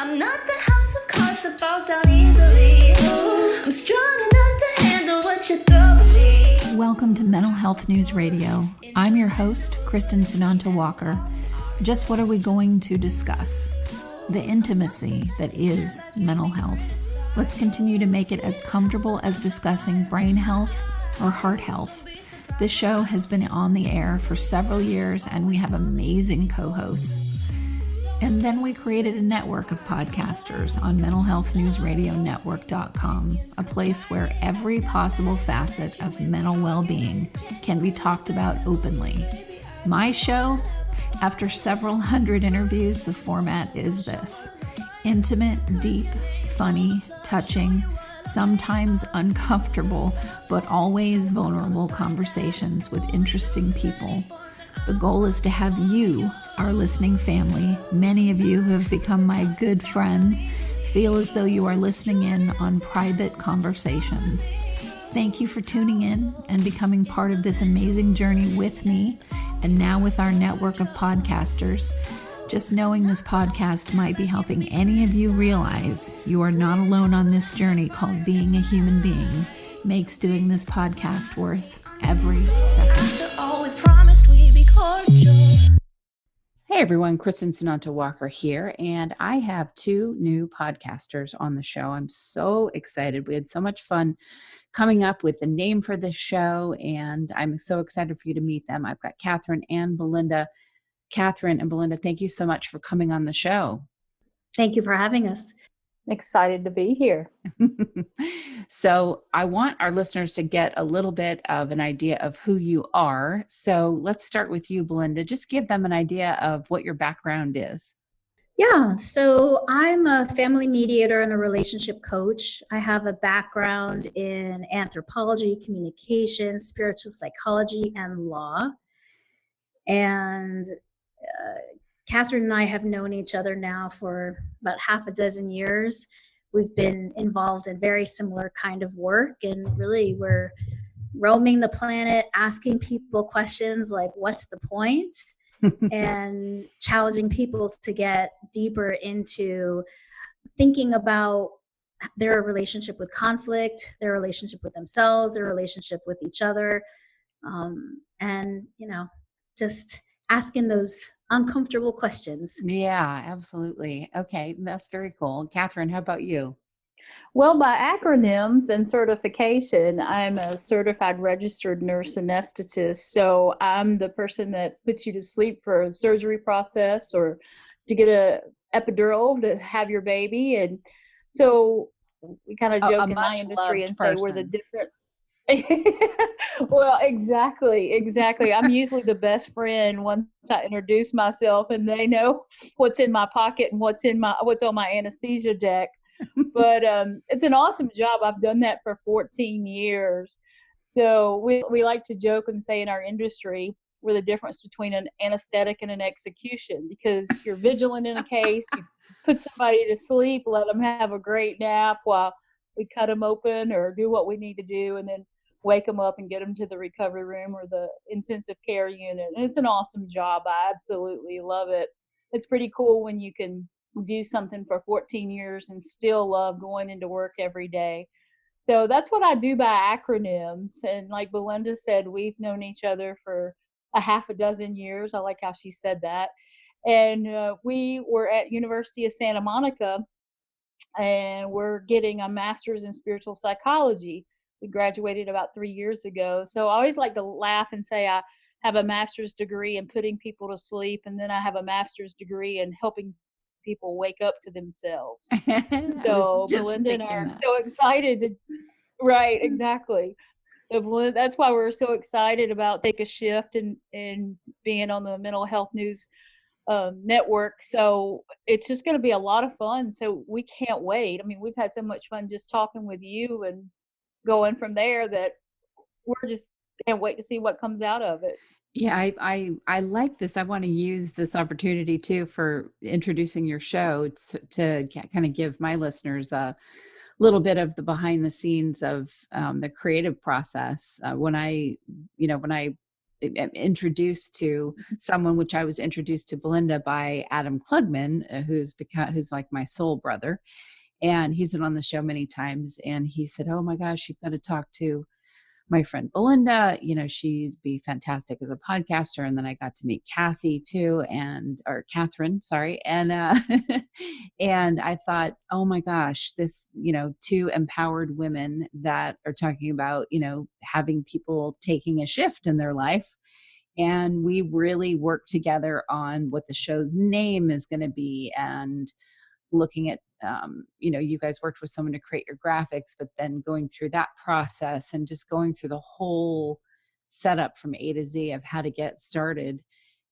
I'm not the house of cards that falls down easily. I'm strong enough to handle what you throw at me. Welcome to Mental Health News Radio. I'm your host, Kristen Sunanta Walker. Just what are we going to discuss? The intimacy that is mental health. Let's continue to make it as comfortable as discussing brain health or heart health. This show has been on the air for several years, and we have amazing co-hosts. And then we created a network of podcasters on mentalhealthnewsradionetwork.com, a place where every possible facet of mental well-being can be talked about openly. My show, after several hundred interviews, the format is this: intimate, deep, funny, touching, sometimes uncomfortable, but always vulnerable conversations with interesting people. The goal is to have you, our listening family, many of you who have become my good friends, feel as though you are listening in on private conversations. Thank you for tuning in and becoming part of this amazing journey with me, and now with our network of podcasters. Just knowing this podcast might be helping any of you realize you are not alone on this journey called being a human being makes doing this podcast worth every second. After all we promised, we'd be cordial. Hey everyone, Kristen Sunanta Walker here, and I have two new podcasters on the show. I'm so excited. We had so much fun coming up with the name for this show, and I'm so excited for you to meet them. I've got Katherine and Belinda. Katherine and Belinda, thank you so much for coming on the show. Thank you for having us. Excited to be here. So I want our listeners to get a little bit of an idea of who you are. So let's start with you, Belinda. Just give them an idea of what your background is. Yeah, so I'm a family mediator and a relationship coach. I have a background in anthropology, communication, spiritual psychology, and law. And Katherine and I have known each other now for about half a dozen years. We've been involved in very similar kind of work, and really we're roaming the planet, asking people questions like, what's the point? And challenging people to get deeper into thinking about their relationship with conflict, their relationship with themselves, their relationship with each other, and, just asking those uncomfortable questions. Yeah, absolutely. Okay, that's very cool. Katherine, how about you? Well, by acronyms and certification, I'm a certified registered nurse anesthetist. So I'm the person that puts you to sleep for a surgery process or to get a epidural to have your baby. And so we kind of joke in my industry and say we're the difference. Well, exactly. I'm usually the best friend once I introduce myself, and they know what's in my pocket and what's on my anesthesia deck. But it's an awesome job. I've done that for 14 years. So we like to joke and say in our industry, we're the difference between an anesthetic and an execution, because you're vigilant in a case, you put somebody to sleep, let them have a great nap while we cut them open or do what we need to do, and then wake them up and get them to the recovery room or the intensive care unit. And it's an awesome job. I absolutely love it. It's pretty cool when you can do something for 14 years and still love going into work every day. So that's what I do by acronyms. And like Belinda said, we've known each other for a half a dozen years. I like how she said that. And we were at University of Santa Monica, and we're getting a master's in spiritual psychology. We graduated about 3 years ago. So I always like to laugh and say I have a master's degree in putting people to sleep, and then I have a master's degree in helping people wake up to themselves. So Belinda and I are so excited to, right, exactly. So that's why we're so excited about Take a Shift and being on the Mental Health News network. So it's just going to be a lot of fun. So we can't wait. I mean, we've had so much fun just talking with you and going from there that we're just can't wait to see what comes out of it. Yeah, I like this. I want to use this opportunity too for introducing your show to kind of give my listeners a little bit of the behind the scenes of the creative process. When I introduced to someone, which I was introduced to Belinda by Adam Klugman, who's like my soul brother. And he's been on the show many times. And he said, oh my gosh, you've got to talk to my friend Belinda. She'd be fantastic as a podcaster. And then I got to meet Kathy too, or Catherine, sorry. And, and I thought, oh my gosh, this, two empowered women that are talking about, having people taking a shift in their life. And we really work together on what the show's name is going to be, and looking at, you guys worked with someone to create your graphics, but then going through that process and just going through the whole setup from A to Z of how to get started.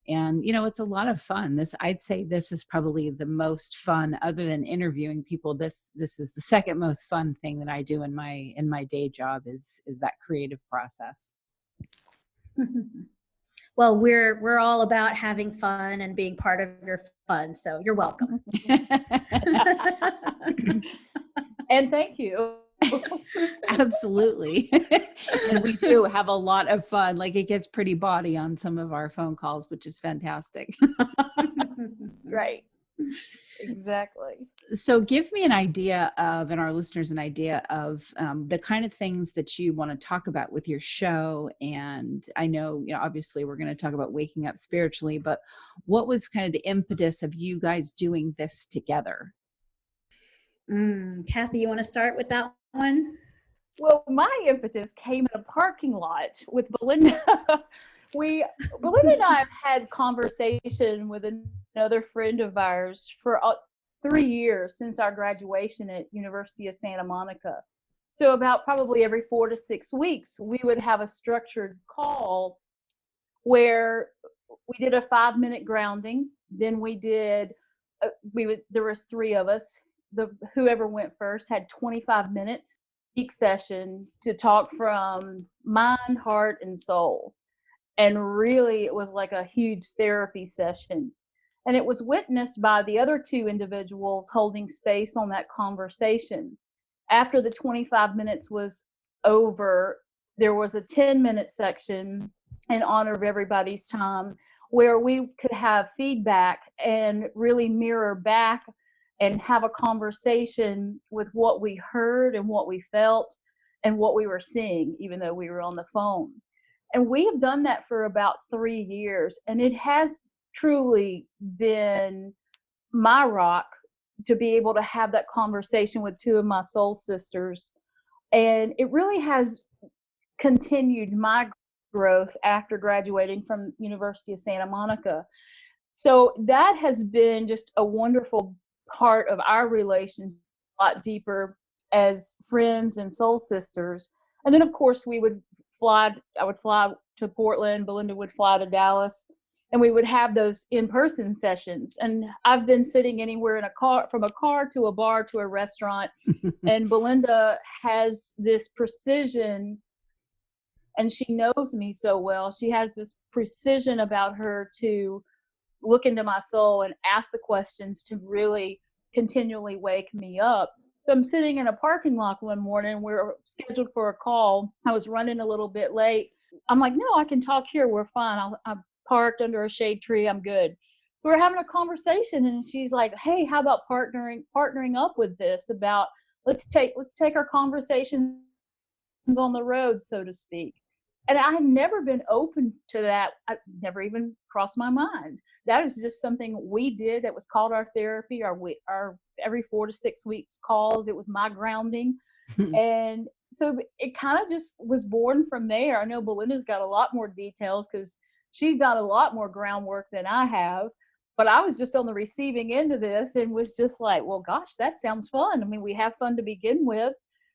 And, it's a lot of fun. I'd say this is probably the most fun, other than interviewing people. This is the second most fun thing that I do in my day job is that creative process. Well, we're all about having fun and being part of your fun, so you're welcome. And thank you. Absolutely. And we do have a lot of fun. Like, it gets pretty bawdy on some of our phone calls, which is fantastic. Right. Exactly. So give me an idea of, and our listeners an idea of, the kind of things that you want to talk about with your show. And I know, obviously we're going to talk about waking up spiritually, but what was kind of the impetus of you guys doing this together? Kathy, you want to start with that one? Well, my impetus came in a parking lot with Belinda. Belinda and I have had conversation with another friend of ours for 3 years since our graduation at University of Santa Monica. So about probably every 4 to 6 weeks, we would have a structured call where we did a 5-minute grounding. Then we did, there was 3 of us. Whoever went first had 25 minutes each session to talk from mind, heart, and soul. And really, it was like a huge therapy session. And it was witnessed by the other 2 individuals holding space on that conversation. After the 25 minutes was over, there was a 10-minute section in honor of everybody's time where we could have feedback and really mirror back and have a conversation with what we heard and what we felt and what we were seeing, even though we were on the phone. And we have done that for about 3 years, and it has truly been my rock to be able to have that conversation with 2 of my soul sisters. And it really has continued my growth after graduating from University of Santa Monica. So that has been just a wonderful part of our relationship, a lot deeper as friends and soul sisters. And then, of course, I would fly to Portland, Belinda would fly to Dallas, and we would have those in-person sessions. And I've been sitting anywhere in a car, from a car to a bar to a restaurant, and Belinda has this precision, and she knows me so well. She has this precision about her to look into my soul and ask the questions to really continually wake me up. So I'm sitting in a parking lot one morning. We were scheduled for a call. I was running a little bit late. I'm like, no, I can talk here. We're fine. I'm parked under a shade tree. I'm good. So we're having a conversation, and she's like, hey, how about partnering up with this about let's take our conversations on the road, so to speak. And I had never been open to that. I never even crossed my mind. That was just something we did. That was called our therapy, our every 4 to 6 weeks calls. It was my grounding. And so it kind of just was born from there. I know Belinda's got a lot more details because she's done a lot more groundwork than I have. But I was just on the receiving end of this and was just like, well, gosh, that sounds fun. I mean, we have fun to begin with.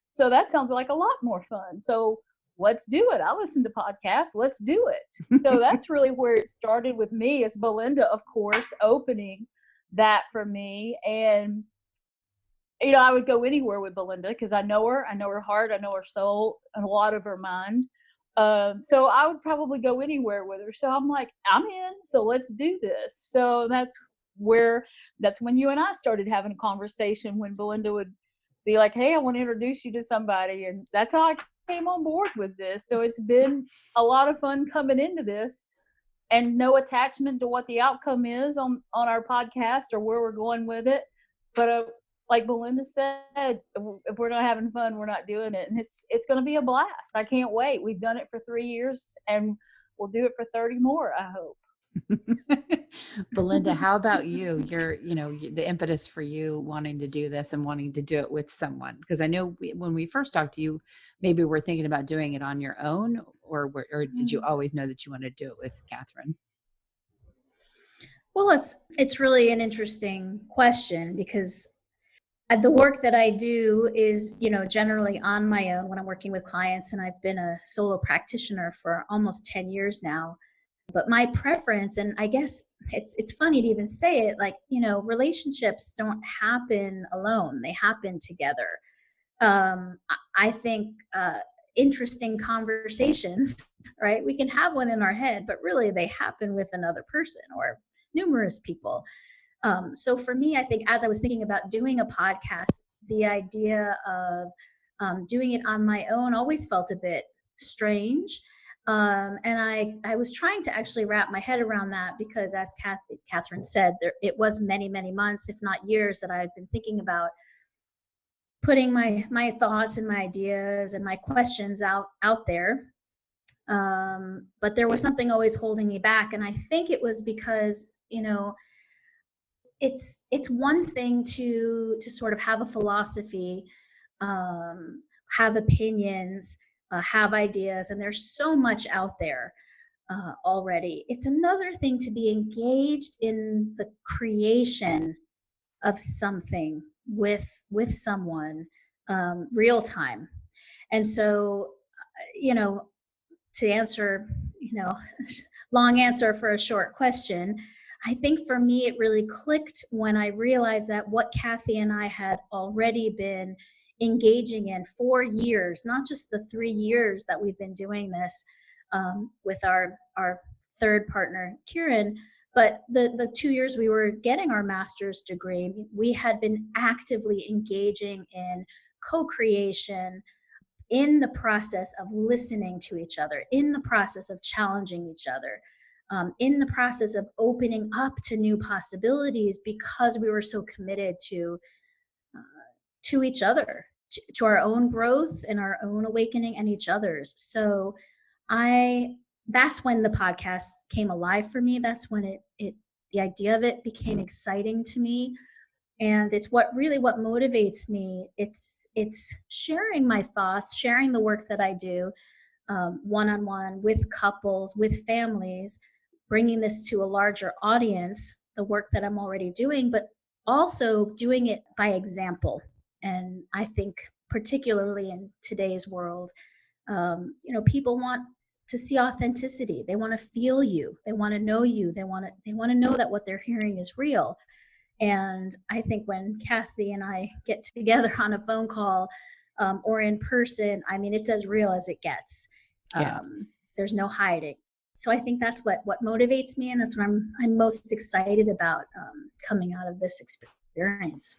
So that sounds like a lot more fun. So let's do it. I listen to podcasts. Let's do it. So that's really where it started with me, as Belinda, of course, opening that for me. And, I would go anywhere with Belinda because I know her heart, I know her soul, and a lot of her mind. So I would probably go anywhere with her. So I'm like, I'm in. So let's do this. So that's when you and I started having a conversation, when Belinda would be like, hey, I want to introduce you to somebody. And that's how I came on board with this. So it's been a lot of fun coming into this, and no attachment to what the outcome is on our podcast or where we're going with it. But like Belinda said, if we're not having fun, we're not doing it. And it's going to be a blast. I can't wait. We've done it for 3 years, and we'll do it for 30 more, I hope. Belinda, how about you? The impetus for you wanting to do this and wanting to do it with someone. Because I know when we first talked to you, maybe we're thinking about doing it on your own, or did you always know that you wanted to do it with Katherine? Well, it's really an interesting question, because the work that I do is, generally on my own when I'm working with clients, and I've been a solo practitioner for almost 10 years now. But my preference, and I guess it's funny to even say it, like, relationships don't happen alone, they happen together. I think interesting conversations, right? We can have one in our head, but really they happen with another person or numerous people. So for me, I think as I was thinking about doing a podcast, the idea of doing it on my own always felt a bit strange. And I was trying to actually wrap my head around that, because as Katherine said, it was many, many months, if not years, that I had been thinking about putting my thoughts and my ideas and my questions out there. But there was something always holding me back. And I think it was because, it's one thing to sort of have a philosophy, have opinions, have ideas, and there's so much out there already. It's another thing to be engaged in the creation of something with someone, real time. And so, to answer, long answer for a short question, I think for me, it really clicked when I realized that what Kathy and I had already been engaging in for years, not just the 3 years that we've been doing this with our third partner, Kieran, but the 2 years we were getting our master's degree, we had been actively engaging in co-creation, in the process of listening to each other, in the process of challenging each other, in the process of opening up to new possibilities, because we were so committed to each other, to our own growth and our own awakening and each other's. So that's when the podcast came alive for me. That's when the idea of it became exciting to me. And it's what motivates me. It's sharing my thoughts, sharing the work that I do, one-on-one with couples, with families, bringing this to a larger audience, the work that I'm already doing, but also doing it by example. And I think particularly in today's world, people want to see authenticity. They want to feel you. They want to know you. They want to know that what they're hearing is real. And I think when Kathy and I get together on a phone call or in person, I mean, it's as real as it gets. Yeah. There's no hiding. So I think that's what motivates me, and that's what I'm most excited about coming out of this experience.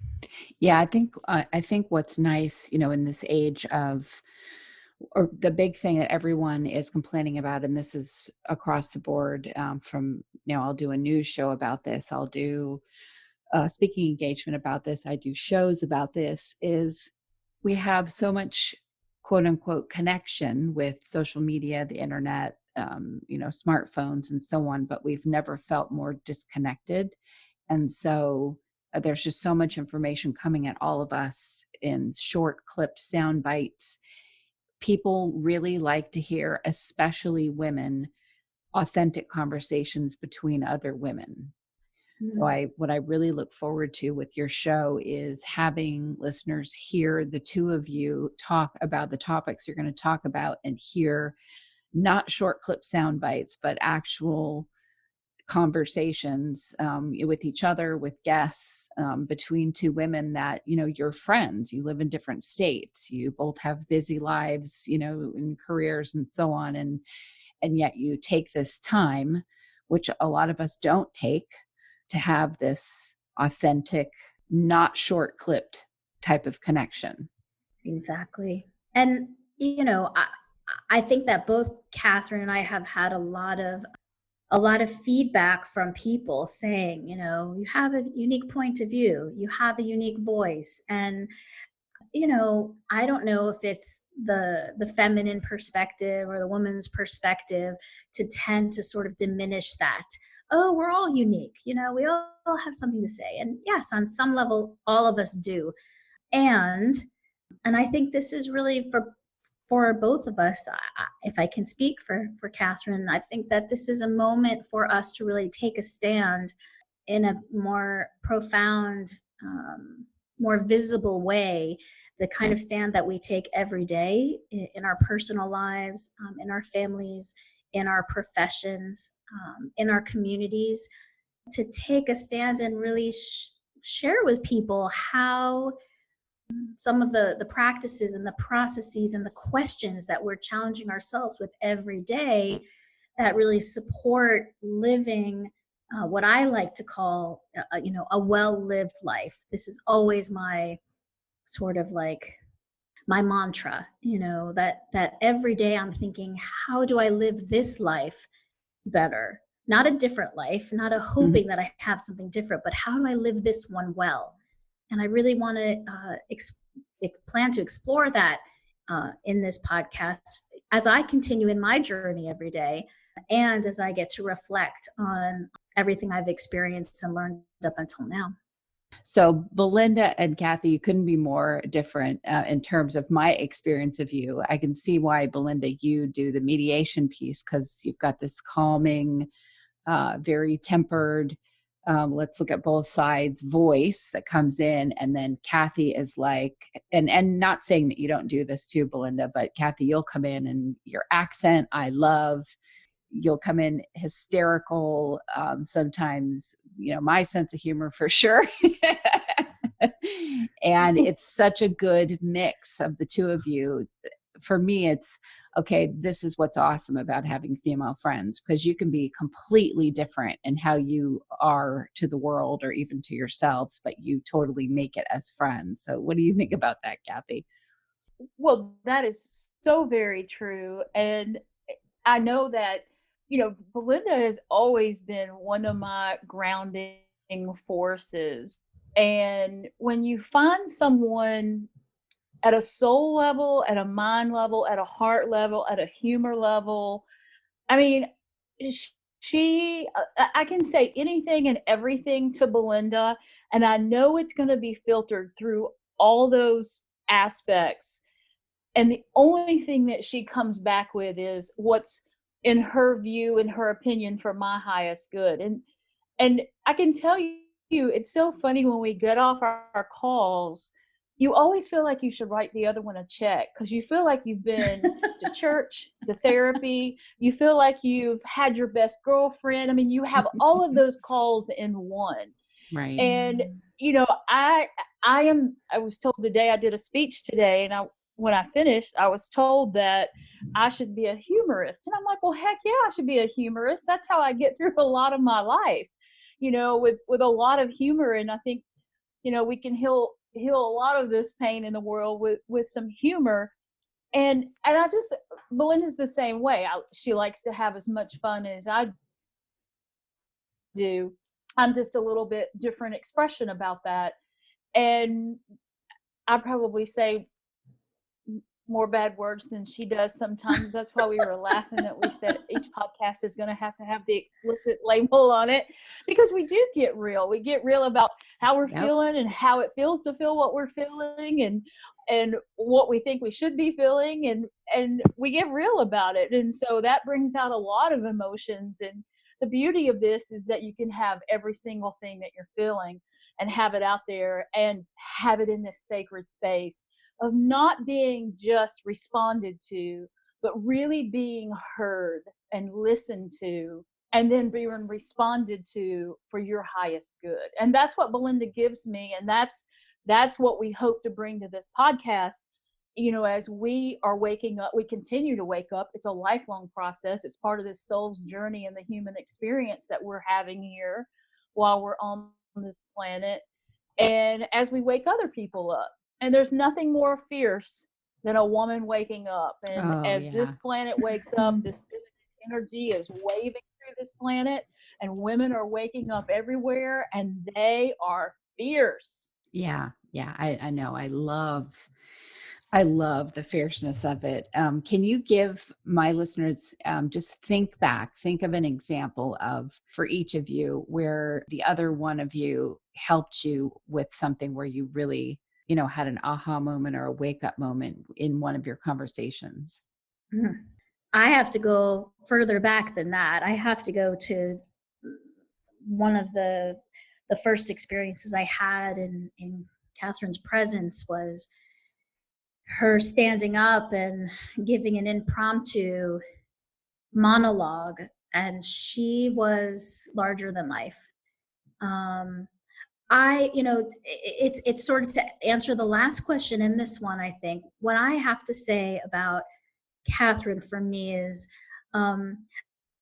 Yeah, I think what's nice, in this age of, or the big thing that everyone is complaining about, and this is across the board, from, I'll do a news show about this, I'll do speaking engagement about this, I do shows about this, is we have so much quote unquote connection with social media, the internet, smartphones and so on, but we've never felt more disconnected. And so there's just so much information coming at all of us in short clipped sound bites. People really like to hear, especially women, authentic conversations between other women. So what I really look forward to with your show is having listeners hear the two of you talk about the topics you're going to talk about, and hear not short clip sound bites, but actual conversations with each other, with guests, between two women that, you're friends, you live in different states, you both have busy lives, in careers and so on. And yet you take this time, which a lot of us don't take, to have this authentic, not short clipped type of connection. Exactly. And, you know, I think that both Catherine and I have had a lot of feedback from people saying, you know, you have a unique point of view, you have a unique voice. And, you know, I don't know if it's the feminine perspective or the woman's perspective to tend to sort of diminish that. Oh, we're all unique, you know, we all have something to say. And yes, on some level, all of us do. And I think this is really for both of us. If I can speak for Catherine, I think that this is a moment for us to really take a stand in a more profound, more visible way, the kind of stand that we take every day in our personal lives, in our families, in our professions, in our communities, to take a stand and really share with people how some of the practices and the processes and the questions that we're challenging ourselves with every day that really support living what I like to call, you know, a well-lived life. This is always my sort of like my mantra, you know, that every day I'm thinking, how do I live this life better? Not a different life, not a hoping that I have something different, but how do I live this one well? And I really want to plan to explore that in this podcast as I continue in my journey every day, and as I get to reflect on everything I've experienced and learned up until now. So Belinda and Kathy, you couldn't be more different in terms of my experience of you. I can see why, Belinda, you do the mediation piece, because you've got this calming, very tempered, let's look at both sides voice that comes in. And then Kathy is like, and not saying that you don't do this too, Belinda, but Kathy, you'll come in and your accent, I love. You'll come in hysterical. Sometimes, you know, my sense of humor for sure. And it's such a good mix of the two of you. For me, it's okay. This is what's awesome about having female friends, because you can be completely different in how you are to the world or even to yourselves, but you totally make it as friends. So what do you think about that, Kathy? Well, that is so very true. And I know that, you know, Belinda has always been one of my grounding forces. And when you find someone at a soul level, at a mind level, at a heart level, at a humor level, I mean, I can say anything and everything to Belinda, and I know it's going to be filtered through all those aspects. And the only thing that she comes back with is what's in her view, in her opinion, for my highest good. And I can tell you, it's so funny when we get off our calls, you always feel like you should write the other one a check, because you feel like you've been to church, to therapy. You feel like you've had your best girlfriend. I mean, you have all of those calls in one. Right. And, you know, I was told today, I did a speech today, and when I finished, I was told that I should be a humorist. And I'm like, well, heck yeah, I should be a humorist. That's how I get through a lot of my life, you know, with a lot of humor. And I think, you know, we can heal a lot of this pain in the world with some humor. And I just, Belinda's the same way. She likes to have as much fun as I do. I'm just a little bit different expression about that. And I probably say more bad words than she does sometimes. That's why we were laughing that we said each podcast is going to have the explicit label on it, because we do get real. We get real about how we're feeling and how it feels to feel what we're feeling, and what we think we should be feeling, and we get real about it. And so that brings out a lot of emotions. And the beauty of this is that you can have every single thing that you're feeling and have it out there and have it in this sacred space of not being just responded to, but really being heard and listened to, and then being responded to for your highest good. And that's what Belinda gives me. And that's what we hope to bring to this podcast. You know, as we are waking up, we continue to wake up. It's a lifelong process. It's part of this soul's journey and the human experience that we're having here while we're on this planet. And as we wake other people up, and there's nothing more fierce than a woman waking up. And Oh, as this yeah. planet wakes up, this feminine energy is waving through this planet, and women are waking up everywhere, and they are fierce. Yeah. Yeah. I know. I love the fierceness of it. Can you give my listeners, just think of an example of, for each of you, where the other one of you helped you with something where you really, had an aha moment or a wake up moment in one of your conversations? I have to go further back than that. I have to go to one of the first experiences I had in Catherine's presence was her standing up and giving an impromptu monologue, and she was larger than life. Um, it's sort of to answer the last question in this one. I think what I have to say about Catherine for me is,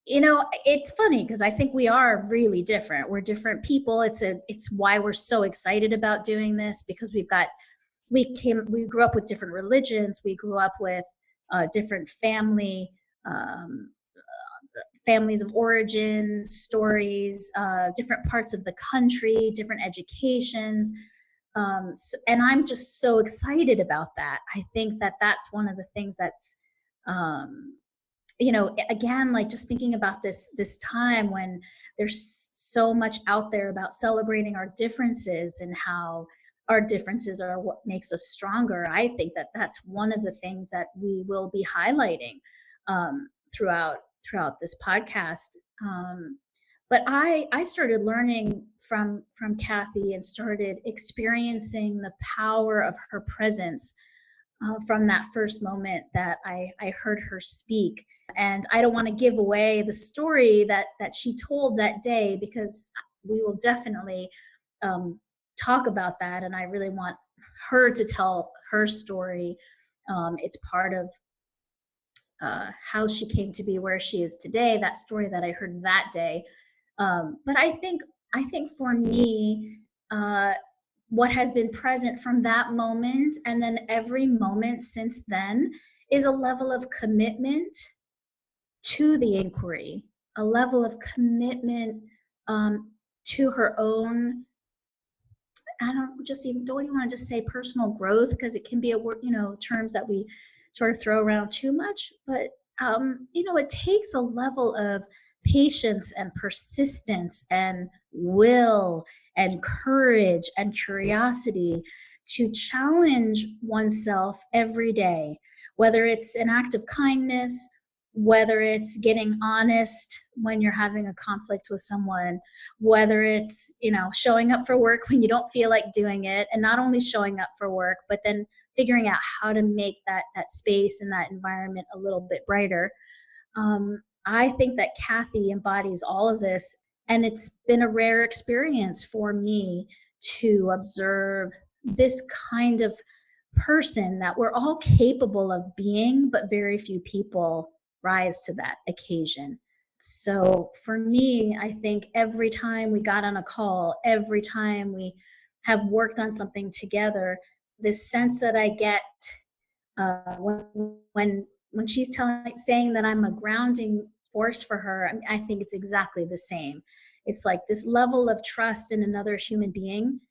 it's funny because I think we are really different. We're different people. It's why we're so excited about doing this, because we grew up with different religions. We grew up with different um, families of origin, stories, different parts of the country, different educations. And I'm just so excited about that. I think that that's one of the things that's, again, like just thinking about this time when there's so much out there about celebrating our differences and how our differences are what makes us stronger. I think that that's one of the things that we will be highlighting um, throughout this podcast. But I started learning from Kathy and started experiencing the power of her presence from that first moment that I heard her speak. And I don't want to give away the story that she told that day, because we will definitely talk about that. And I really want her to tell her story. It's part of how she came to be where she is today, that story that I heard that day. But I think for me, what has been present from that moment and then every moment since then is a level of commitment to the inquiry, a level of commitment to her own. I don't even want to just say personal growth, because it can be a word, terms that we sort of throw around too much. But it takes a level of patience and persistence and will and courage and curiosity to challenge oneself every day, whether it's an act of kindness, whether it's getting honest when you're having a conflict with someone, whether it's showing up for work when you don't feel like doing it, and not only showing up for work but then figuring out how to make that space and that environment a little bit brighter. I think that Kathy embodies all of this, and it's been a rare experience for me to observe this kind of person that we're all capable of being, but very few people rise to that occasion. So for me, I think every time we got on a call, every time we have worked on something together, this sense that I get when she's saying that I'm a grounding force for her, I think it's exactly the same. It's like this level of trust in another human being,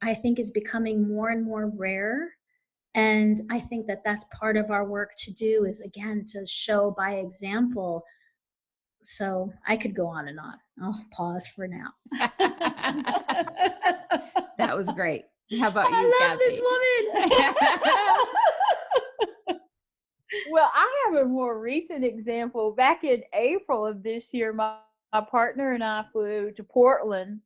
I think is becoming more and more rare. And I think that that's part of our work to do, is again to show by example. So I could go on and on. I'll pause for now. That was great. How about you, I love Kathy? this woman. Well, I have a more recent example. Back in April of this year, my partner and I flew to Portland.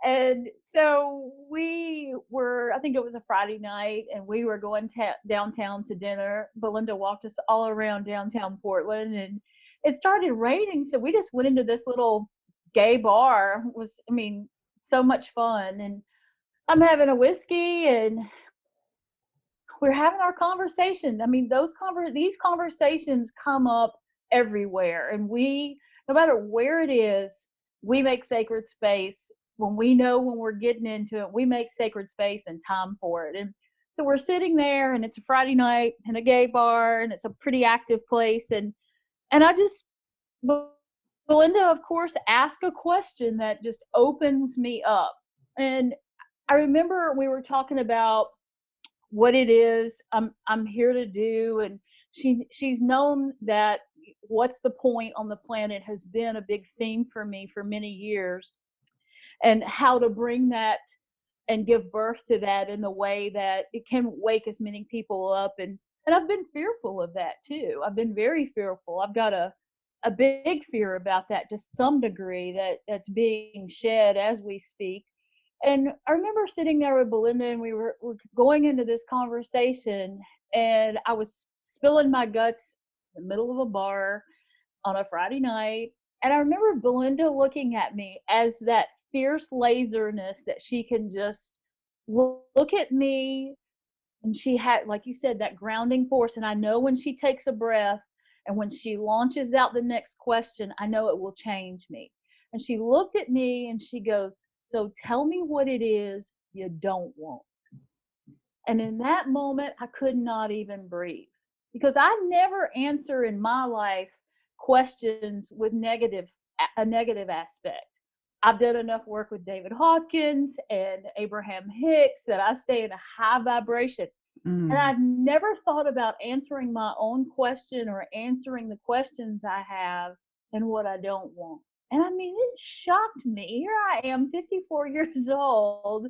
And so we were, I think it was a Friday night, and we were going downtown to dinner. Belinda walked us all around downtown Portland, and it started raining. So we just went into this little gay bar. It was, so much fun. And I'm having a whiskey, and we're having our conversation. These conversations come up everywhere, and no matter where it is, we make sacred space. When we know when we're getting into it, we make sacred space and time for it. And So we're sitting there, and it's a Friday night in a gay bar, and it's a pretty active place. And I just, Belinda, of course, asked a question that just opens me up. And I remember we were talking about what it is I'm here to do, and she's known that what's the point on the planet has been a big theme for me for many years, and how to bring that and give birth to that in the way that it can wake as many people up. And I've been fearful of that too. I've been very fearful. I've got a big fear about that to some degree that's being shed as we speak. And I remember sitting there with Belinda, and we're going into this conversation, and I was spilling my guts in the middle of a bar on a Friday night. And I remember Belinda looking at me as that fierce laserness that she can just look at me. And she had, like you said, that grounding force. And I know when she takes a breath and when she launches out the next question, I know it will change me. And she looked at me and she goes, "So tell me what it is you don't want." And in that moment, I could not even breathe, because I never answer in my life questions with a negative aspect. I've done enough work with David Hawkins and Abraham Hicks that I stay in a high vibration. And I've never thought about answering my own question or answering the questions I have and what I don't want. And I mean, it shocked me. Here I am, 54 years old,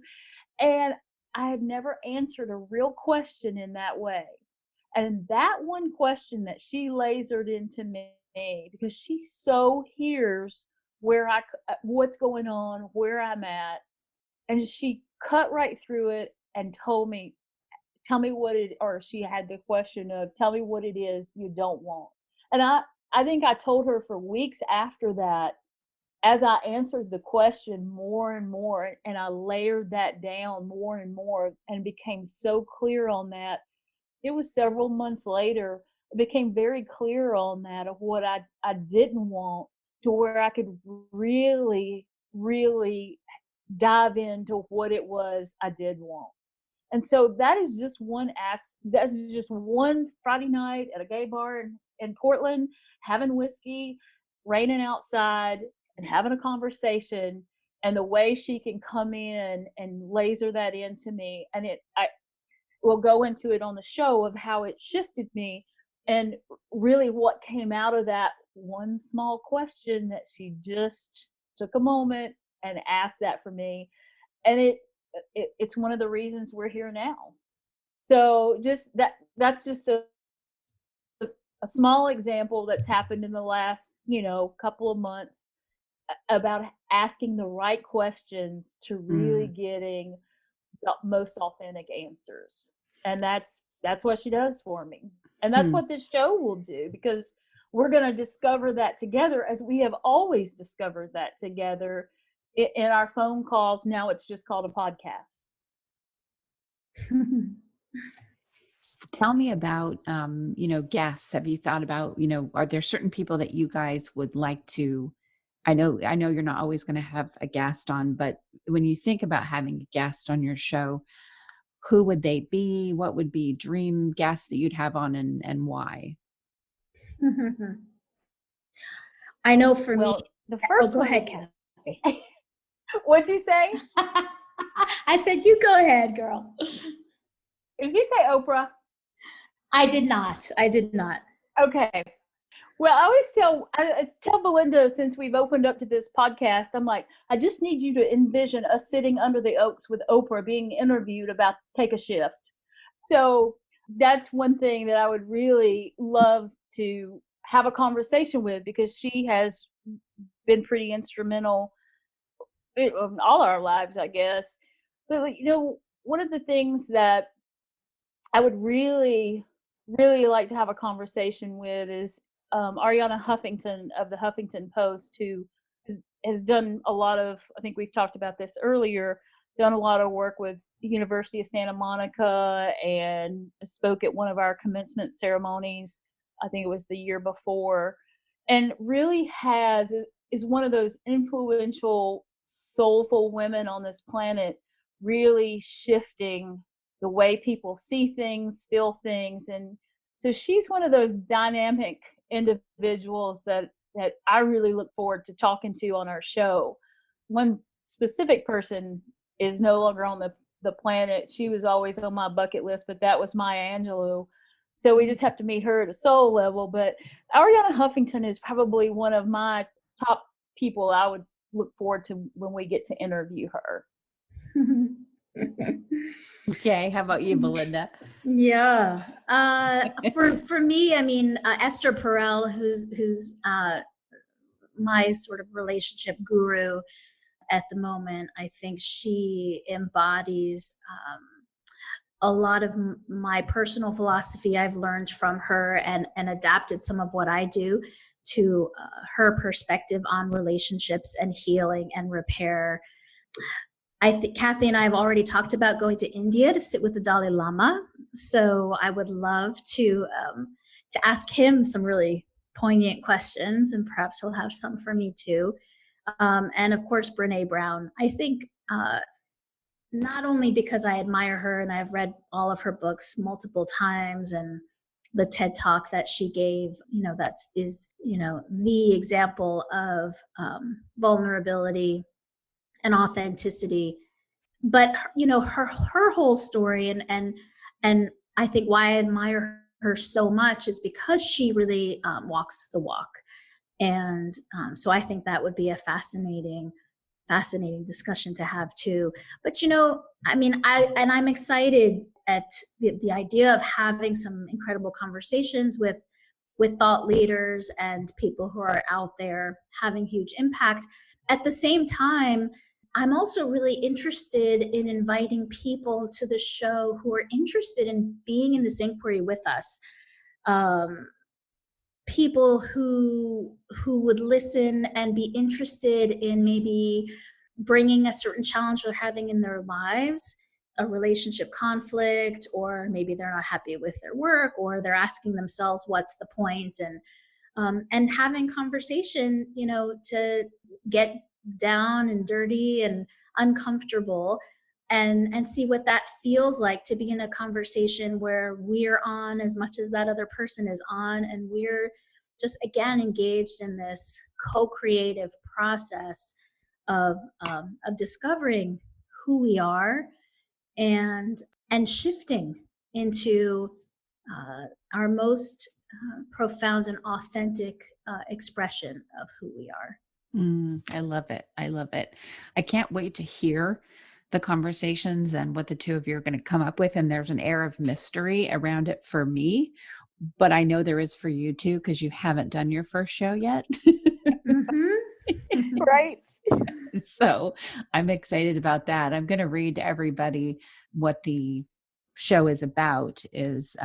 and I had never answered a real question in that way. And that one question that she lasered into me, because she so hears what's going on, where I'm at, and she cut right through it and told me, tell me what it, or she had the question of, tell me what it is you don't want. And I think I told her for weeks after that, as I answered the question more and more, and I layered that down more and more and became so clear on that, it was several months later, it became very clear on that of what I didn't want, to where I could really, really dive into what it was I did want. And so that is just that's just one Friday night at a gay bar in Portland, having whiskey, raining outside, and having a conversation. And the way she can come in and laser that into me, and I will go into it on the show of how it shifted me, and really what came out of that one small question that she just took a moment and asked that for me. And it's one of the reasons we're here now. So just that's just a small example that's happened in the last, couple of months, about asking the right questions to really getting the most authentic answers. And that's what she does for me. And that's what this show will do, because we're going to discover that together, as we have always discovered that together in our phone calls. Now it's just called a podcast. Tell me about, guests. Have you thought about, are there certain people that you guys would like to, I know you're not always going to have a guest on, but when you think about having a guest on your show, who would they be? What would be dream guests that you'd have on, and why? I know for me. The first go one. ahead, Kathy. What'd you say? I said, you go ahead, girl. Did you say Oprah? I did not. Okay. Well, I tell Belinda, since we've opened up to this podcast, I'm like, I just need you to envision us sitting under the oaks with Oprah being interviewed about Take a Shift. So that's one thing that I would really love to have a conversation with, because she has been pretty instrumental in all our lives, I guess. But, one of the things that I would really, really like to have a conversation with is Ariana Huffington of the Huffington Post, who has done a lot of, I think we've talked about this earlier, done a lot of work with the University of Santa Monica, and spoke at one of our commencement ceremonies, I think it was the year before, and really is one of those influential, soulful women on this planet, really shifting the way people see things, feel things. And so she's one of those dynamic individuals that I really look forward to talking to on our show. One specific person is no longer on the planet. She was always on my bucket list, but that was Maya Angelou. So we just have to meet her at a soul level. But Ariana Huffington is probably one of my top people I would look forward to when we get to interview her. Okay, how about you, Belinda? Yeah. For me, I mean, Esther Perel, who's my sort of relationship guru at the moment. I think she embodies a lot of my personal philosophy I've learned from her, and adapted some of what I do to her perspective on relationships and healing and repair. I think Kathy and I have already talked about going to India to sit with the Dalai Lama. So I would love to ask him some really poignant questions, and perhaps he'll have some for me too. And of course, Brene Brown. I think not only because I admire her and I've read all of her books multiple times, and the TED Talk that she gave, that is, the example of vulnerability and authenticity, but her whole story, and I think why I admire her so much is because she really walks the walk. And so I think that would be a fascinating discussion to have too. But I mean, I'm excited at the idea of having some incredible conversations with thought leaders and people who are out there having huge impact. At the same time, I'm also really interested in inviting people to the show who are interested in being in this inquiry with us. People who would listen and be interested in maybe bringing a certain challenge they're having in their lives, a relationship conflict, or maybe they're not happy with their work, or they're asking themselves what's the point, and having conversation, to get down and dirty and uncomfortable, and see what that feels like to be in a conversation where we're on as much as that other person is on, and we're just again engaged in this co-creative process of discovering who we are, and shifting into our most profound and authentic expression of who we are. I love it. I love it. I can't wait to hear the conversations and what the two of you are going to come up with. And there's an air of mystery around it for me, but I know there is for you too, because you haven't done your first show yet. Mm-hmm. Right. So I'm excited about that. I'm going to read to everybody what the show is about. Is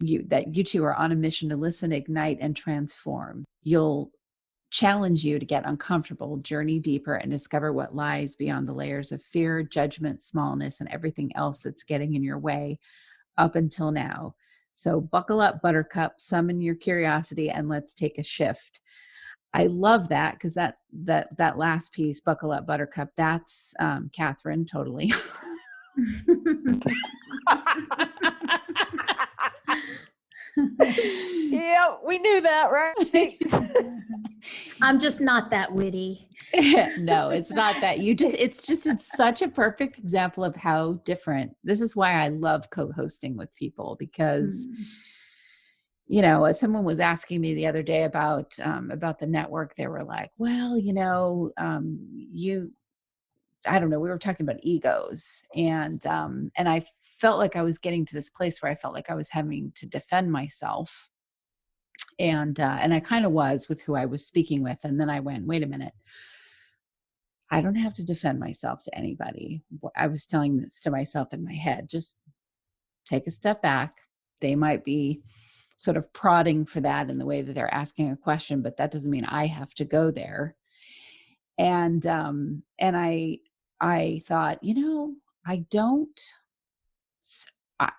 you two are on a mission to listen, ignite, and transform. You'll challenge you to get uncomfortable, journey deeper, and discover what lies beyond the layers of fear, judgment, smallness, and everything else that's getting in your way up until now. So buckle up, buttercup, summon your curiosity, and let's take a shift. I love that, because that's that last piece, buckle up, buttercup. That's Katherine, totally. Yeah, we knew that, right? I'm just not that witty. No, it's not that. It's such a perfect example of how different. This is why I love co-hosting with people, because someone was asking me the other day about the network. They were like, well, I don't know, we were talking about egos, and I felt like I was getting to this place where I felt like I was having to defend myself. And I kind of was with who I was speaking with. And then I went, wait a minute, I don't have to defend myself to anybody. I was telling this to myself in my head, just take a step back. They might be sort of prodding for that in the way that they're asking a question, but that doesn't mean I have to go there. And I thought,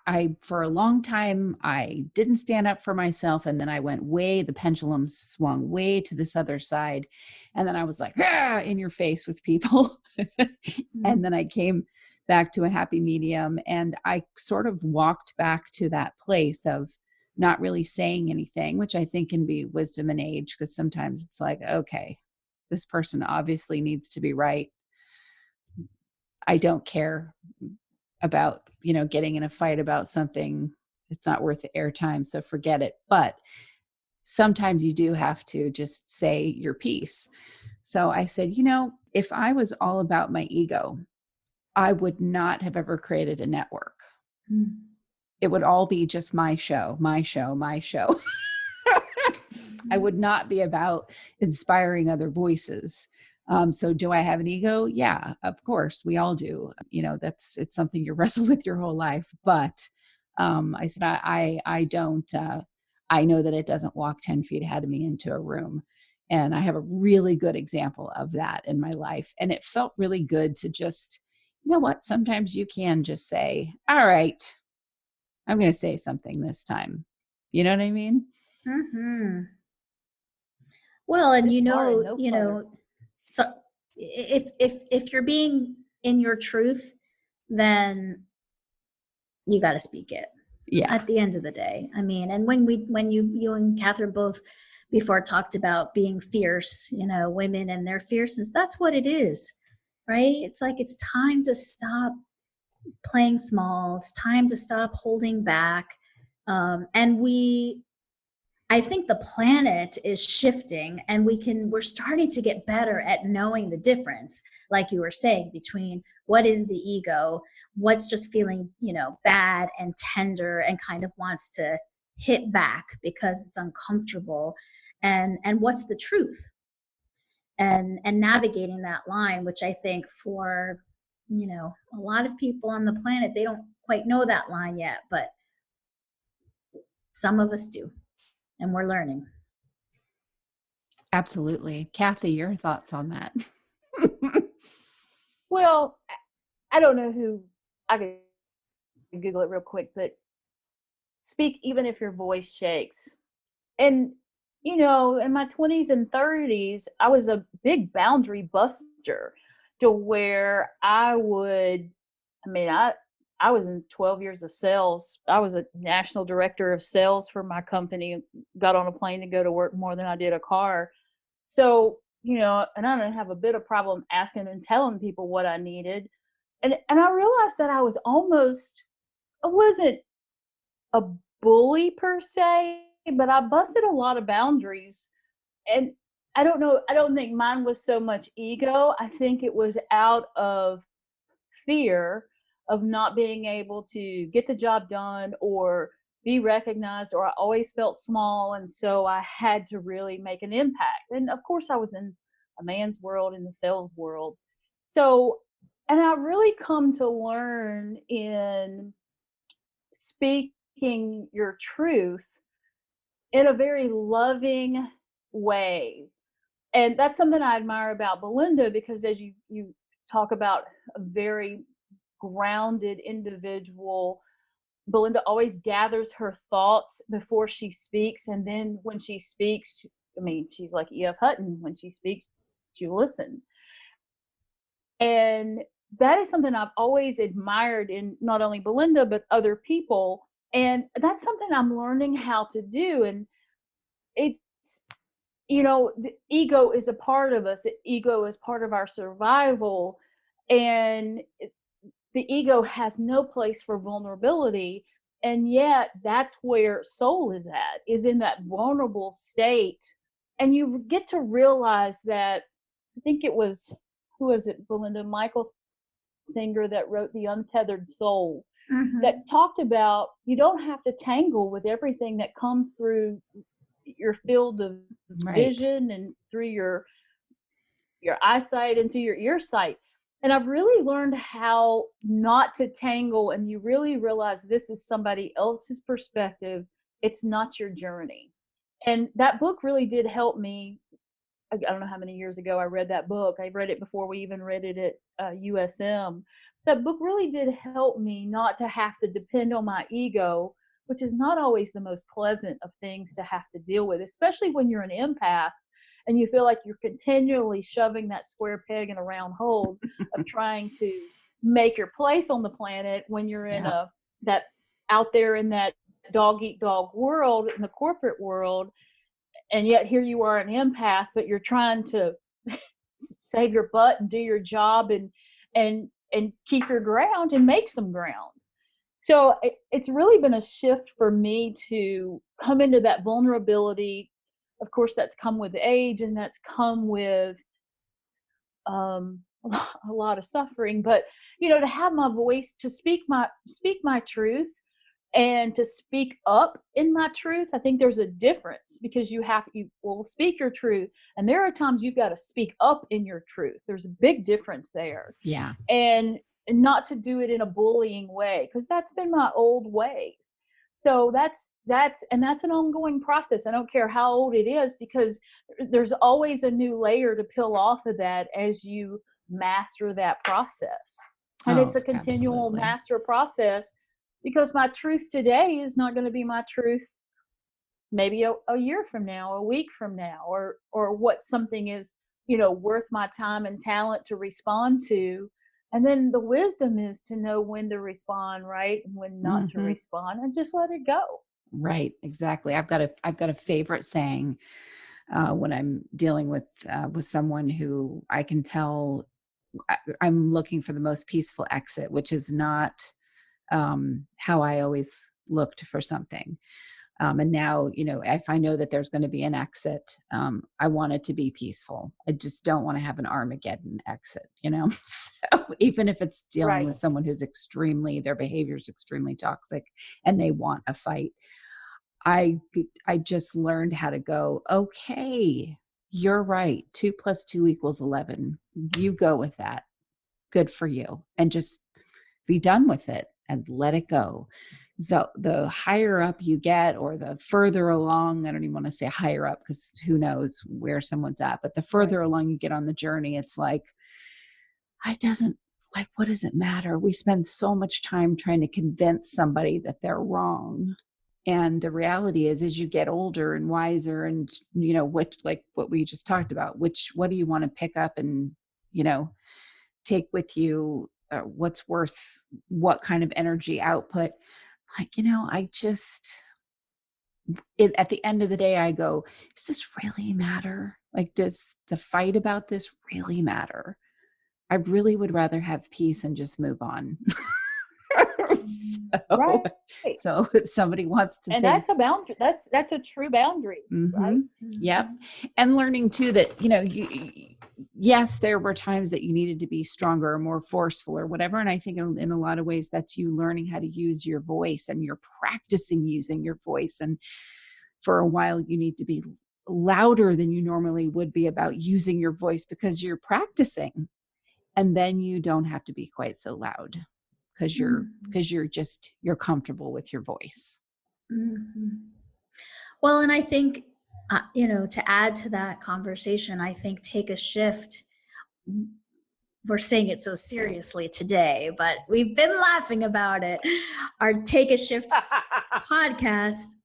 I for a long time, I didn't stand up for myself. And then I went the pendulum swung way to this other side. And then I was like, in your face with people. And then I came back to a happy medium. And I sort of walked back to that place of not really saying anything, which I think can be wisdom and age, because sometimes it's like, okay, this person obviously needs to be right. I don't care about, getting in a fight about something. It's not worth the airtime, so forget it. But sometimes you do have to just say your piece. So I said, if I was all about my ego, I would not have ever created a network. It would all be just my show, my show, my show. I would not be about inspiring other voices. So do I have an ego? Yeah, of course. We all do. It's something you wrestle with your whole life. But I said, I don't, I know that it doesn't walk 10 feet ahead of me into a room. And I have a really good example of that in my life. And it felt really good to just, what? Sometimes you can just say, all right, I'm going to say something this time. You know what I mean? Mm-hmm. Well, and so if you're being in your truth, then you got to speak it. Yeah. At the end of the day, I mean, and when you and Katherine both before talked about being fierce, women and their fierceness, that's what it is, right? It's like it's time to stop playing small. It's time to stop holding back, and I think the planet is shifting, and we're starting to get better at knowing the difference, like you were saying, between what is the ego, what's just feeling, bad and tender and kind of wants to hit back because it's uncomfortable, and what's the truth, and navigating that line, which I think for, a lot of people on the planet, they don't quite know that line yet, but some of us do, and we're learning. Absolutely. Kathy, your thoughts on that? Well, I don't know who, I could Google it real quick, but speak even if your voice shakes. And, in my 20s and 30s, I was a big boundary buster to where I was in 12 years of sales. I was a national director of sales for my company, got on a plane to go to work more than I did a car. So, and I didn't have a bit of problem asking and telling people what I needed. And I realized that I wasn't a bully per se, but I busted a lot of boundaries. And I don't think mine was so much ego. I think it was out of fear of not being able to get the job done or be recognized, or I always felt small, and so I had to really make an impact. And of course I was in a man's world, in the sales world. So, and I really come to learn in speaking your truth in a very loving way. And that's something I admire about Belinda, because as you talk about a very grounded individual, Belinda always gathers her thoughts before she speaks. And then when she speaks, she's like E.F. Hutton. When she speaks, you listen. And that is something I've always admired in not only Belinda, but other people. And that's something I'm learning how to do. And it's, the ego is a part of us. The ego is part of our survival. And the ego has no place for vulnerability. And yet that's where soul is in that vulnerable state. And you get to realize that, I think it was, who was it, Belinda? Michael Singer, that wrote The Untethered Soul, that talked about you don't have to tangle with everything that comes through your field of vision and through your eyesight and through your ear sight. And I've really learned how not to tangle, and you really realize this is somebody else's perspective. It's not your journey. And that book really did help me. I don't know how many years ago I read that book. I read it before we even read it at USM. That book really did help me not to have to depend on my ego, which is not always the most pleasant of things to have to deal with, especially when you're an empath and you feel like you're continually shoving that square peg in a round hole of trying to make your place on the planet when you're in Yeah. that out there in that dog eat dog world, in the corporate world. And yet here you are an empath, but you're trying to save your butt and do your job and keep your ground and make some ground. So it's really been a shift for me to come into that vulnerability. Of course, that's come with age, and that's come with a lot of suffering. But to have my voice, to speak my truth, and to speak up in my truth. I think there's a difference, because you will speak your truth, and there are times you've got to speak up in your truth. There's a big difference there. Yeah. And not to do it in a bullying way, because that's been my old ways. So that's an ongoing process. I don't care how old it is, because there's always a new layer to peel off of that as you master that process. And it's a continual Absolutely. master process, because my truth today is not going to be my truth maybe a year from now, a week from now, or what something is, worth my time and talent to respond to. And then the wisdom is to know when to respond, right, and when not to respond, and just let it go. Right. Exactly. I've got a favorite saying when I'm dealing with someone who I can tell I'm looking for the most peaceful exit, which is not how I always looked for something. And now, if I know that there's going to be an exit, I want it to be peaceful. I just don't want to have an Armageddon exit, So even if it's dealing with someone who's their behavior is extremely toxic and they want a fight, I just learned how to go, okay, you're right. 2 + 2 = 11. You go with that. Good for you. And just be done with it and let it go. So the higher up you get, or the further along, I don't even want to say higher up, because who knows where someone's at, but the further along you get on the journey, it's like, what does it matter? We spend so much time trying to convince somebody that they're wrong. And the reality is, as you get older and wiser, and what we just talked about, what do you want to pick up and, take with you, what's worth what kind of energy output. At the end of the day, I go, does this really matter? Does the fight about this really matter? I really would rather have peace and just move on. So if somebody wants to, and that's a boundary. That's a true boundary, right? Yep. And learning too that yes, there were times that you needed to be stronger or more forceful or whatever. And I think in a lot of ways, that's you learning how to use your voice, and you're practicing using your voice. And for a while, you need to be louder than you normally would be about using your voice, because you're practicing. And then you don't have to be quite so loud, because you're comfortable with your voice. Well, and I think, to add to that conversation, I think take a shift. We're saying it so seriously today, but we've been laughing about it. Our Take a Shift podcast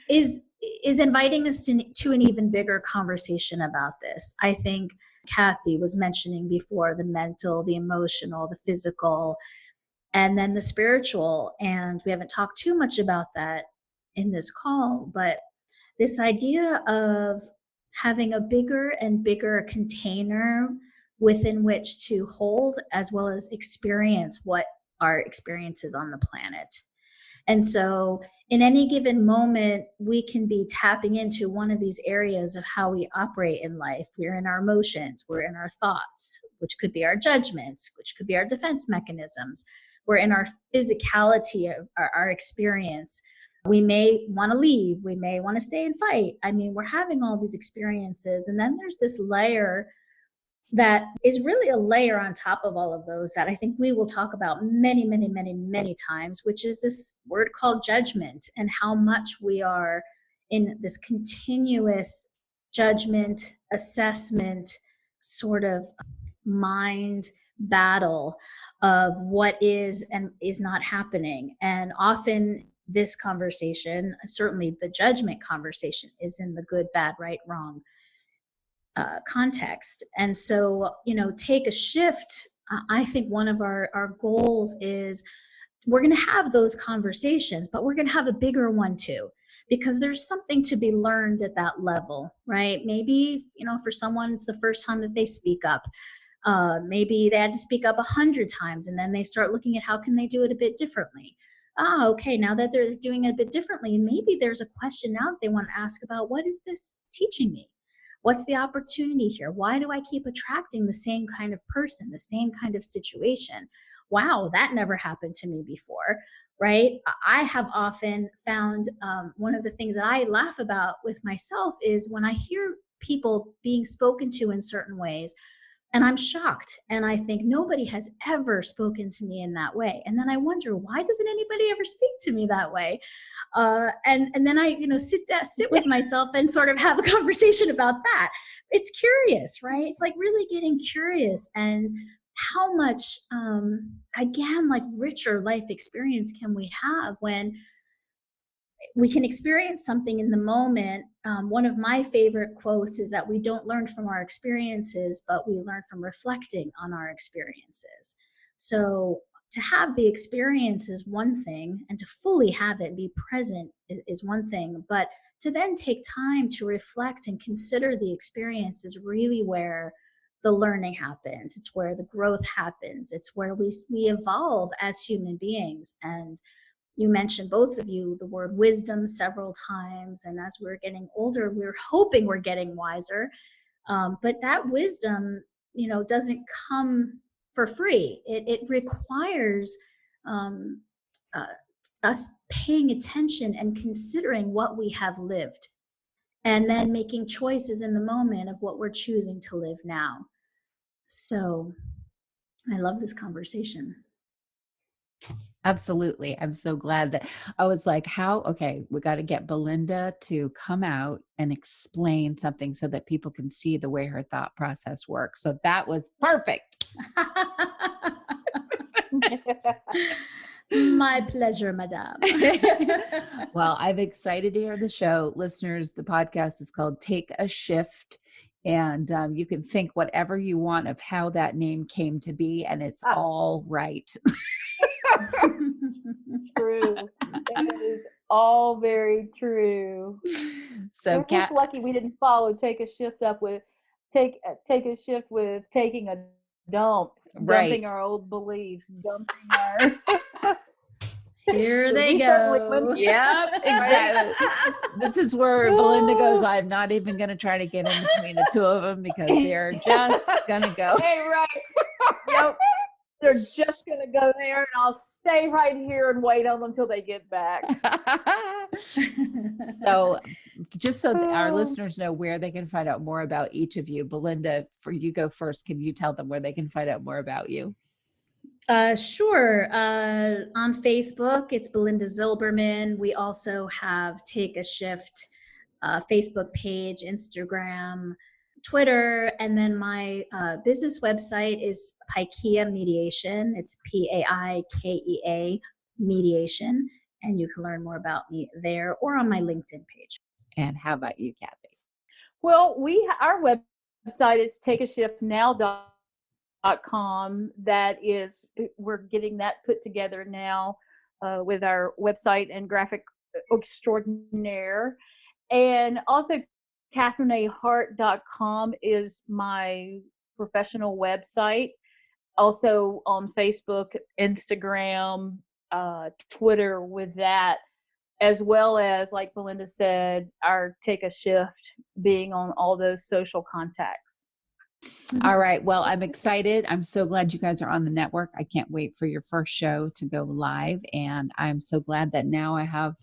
is inviting us to an even bigger conversation about this. I think Kathy was mentioning before the mental, the emotional, the physical, and then the spiritual. And we haven't talked too much about that in this call, but this idea of having a bigger and bigger container within which to hold, as well as experience what our experience is on the planet. And so in any given moment, we can be tapping into one of these areas of how we operate in life. We're in our emotions, we're in our thoughts, which could be our judgments, which could be our defense mechanisms. We're in our physicality of our experience. We may want to leave, we may want to stay and fight. I mean, we're having all these experiences. And then there's this layer that is really a layer on top of all of those that I think we will talk about many, many, many, many times, which is this word called judgment, and how much we are in this continuous judgment, assessment, sort of mind battle of what is and is not happening. And often this conversation, certainly the judgment conversation, is in the good, bad, right, wrong context. And so, take a shift I think one of our goals is we're going to have those conversations, but we're going to have a bigger one too, because there's something to be learned at that level, right? Maybe, for someone, it's the first time that they speak up. Maybe they had to speak up 100 times, and then they start looking at how can they do it a bit differently. Okay, now that they're doing it a bit differently, maybe there's a question now that they want to ask about, what is this teaching me? What's the opportunity here? Why do I keep attracting the same kind of person, the same kind of situation? Wow, that never happened to me before, right? I have often found one of the things that I laugh about with myself is when I hear people being spoken to in certain ways, and I'm shocked, and I think nobody has ever spoken to me in that way. And then I wonder, why doesn't anybody ever speak to me that way? And then I, sit with myself and sort of have a conversation about that. It's curious, right? It's like really getting curious, and how much, again, like richer life experience can we have when we can experience something in the moment. One of my favorite quotes is that we don't learn from our experiences, but we learn from reflecting on our experiences. So to have the experience is one thing, and to fully have it, be present is one thing, but to then take time to reflect and consider the experience is really where the learning happens. It's where the growth happens. It's where we evolve as human beings. And you mentioned, both of you, the word wisdom several times. And as we're getting older, we're hoping we're getting wiser. But that wisdom, doesn't come for free. It requires us paying attention and considering what we have lived, and then making choices in the moment of what we're choosing to live now. So I love this conversation. Absolutely. I'm so glad that I was like, we got to get Belinda to come out and explain something so that people can see the way her thought process works. So that was perfect. My pleasure, madame. Well, I'm excited to hear the show. Listeners, the podcast is called Take a Shift. And you can think whatever you want of how that name came to be, and it's all right. True. It is all very true. So we're just lucky we didn't follow take a shift with taking a dump, right. Dumping our old beliefs, dumping our Here they go. Yep, exactly. This is where Belinda goes, I'm not even going to try to get in between the two of them because they're just going to go. Hey, right. Nope. They're just going to go there, and I'll stay right here and wait on them until they get back. So just so that our listeners know where they can find out more about each of you, Belinda, for you go first. Can you tell them where they can find out more about you? Sure. On Facebook, it's Belinda Zylberman. We also have Take a Shift Facebook page, Instagram, Twitter, and then my business website is Paikea Mediation. It's Paikea Mediation, and you can learn more about me there or on my LinkedIn page. And how about you, Kathy? Well, our website is takeashiftnow.com. That is, we're getting that put together now with our website and graphic extraordinaire. And also KatherineAHart.com is my professional website. Also on Facebook, Instagram, Twitter with that, as well as, like Belinda said, our Take a Shift being on all those social contacts. All right. Well, I'm excited. I'm so glad you guys are on the network. I can't wait for your first show to go live. And I'm so glad that now I have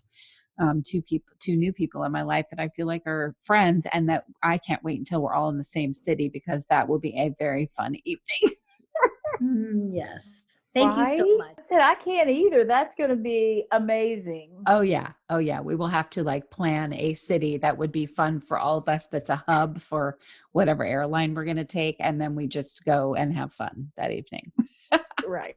two new people in my life that I feel like are friends, and that I can't wait until we're all in the same city, because that will be a very fun evening. Yes. Thank you so much. I said I can't either. That's going to be amazing. Oh yeah. We will have to plan a city that would be fun for all of us. That's a hub for whatever airline we're going to take. And then we just go and have fun that evening. Right.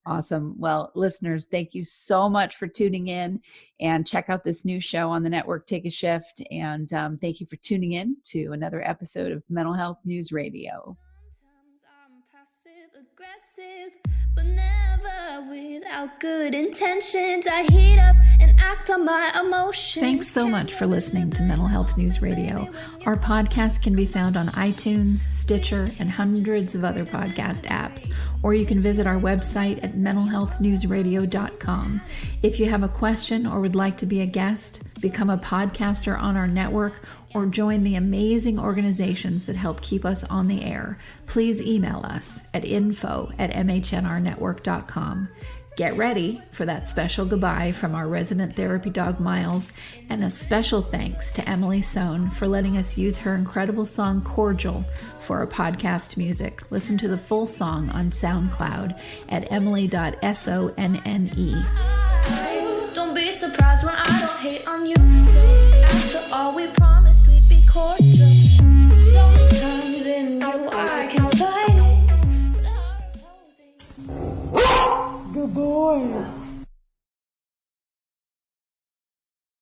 Awesome. Well, listeners, thank you so much for tuning in, and check out this new show on the network, Take a Shift. And thank you for tuning in to another episode of Mental Health News Radio. Sometimes I'm aggressive, but never without good intentions. I heat up and act on my emotions. Thanks so much for listening to Mental Health News Radio. Our podcast can be found on iTunes, Stitcher, and hundreds of other podcast apps, or you can visit our website at mentalhealthnewsradio.com. If you have a question or would like to be a guest, become a podcaster on our network, or join the amazing organizations that help keep us on the air, please email us at info@mhnrnetwork.com. Get ready for that special goodbye from our resident therapy dog, Miles, and a special thanks to Emily Sohn for letting us use her incredible song, Cordial, for our podcast music. Listen to the full song on SoundCloud at emily.sonne. Don't be surprised when I don't hate on you. After all we promised.